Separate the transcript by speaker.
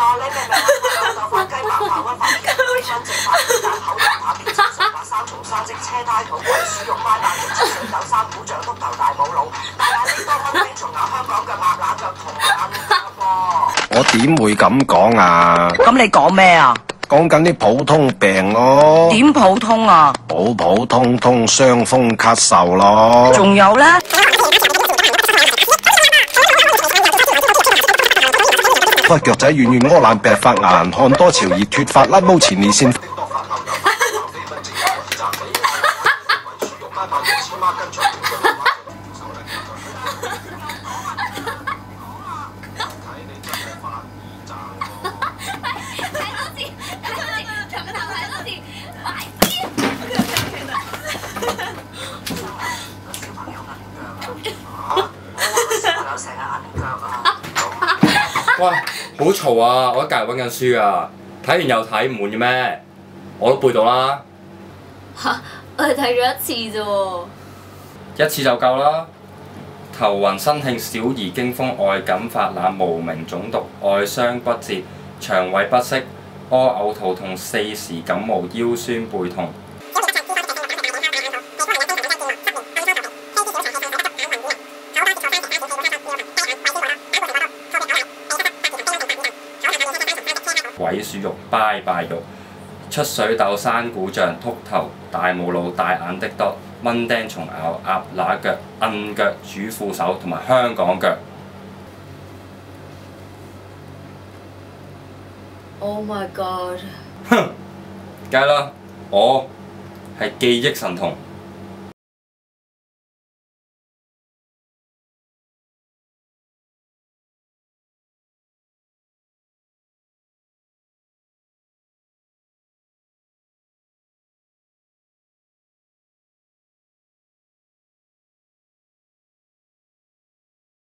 Speaker 1: 啦，你明唔明啊？老豆發雞白飯屈飯結婚正飯蛋口油扒變成熟白三重沙積車胎土鬼鼠肉花蛋熱七水豆三股掌禿頭大母佬，大眼啲多蚊雞蟲咬香港腳鴨乸腳同眼腳喎。
Speaker 2: 我點會咁講啊？
Speaker 3: 咁你講咩啊？
Speaker 2: 講緊啲普通病咯。
Speaker 3: 點普通啊？
Speaker 2: 普普通通傷風咳嗽咯。
Speaker 3: 仲有咧？
Speaker 2: 屈腳仔軟軟屙爛病發牙痕汗多潮熱脫髮甩毛前列腺。
Speaker 4: 喂，好嘈啊！我喺隔離溫緊書啊，睇完又睇，唔悶嘅咩？我都背到啦。
Speaker 5: 嚇！我係睇咗一次啫喎。
Speaker 4: 一次就夠啦。頭暈身興、小兒驚風、外感發冷、無名腫毒、外傷骨折、腸胃不適、屙嘔肚痛、4時感冒、腰酸背痛。鬼鼠肉、拜拜肉、出水痘、山股象、禿頭、大母佬、大眼的多、蚊叮蟲咬、鴨乸腳、摁腳、主婦手同埋香港腳。
Speaker 5: Oh my god！
Speaker 4: 哼，梗係啦，我係記憶神童。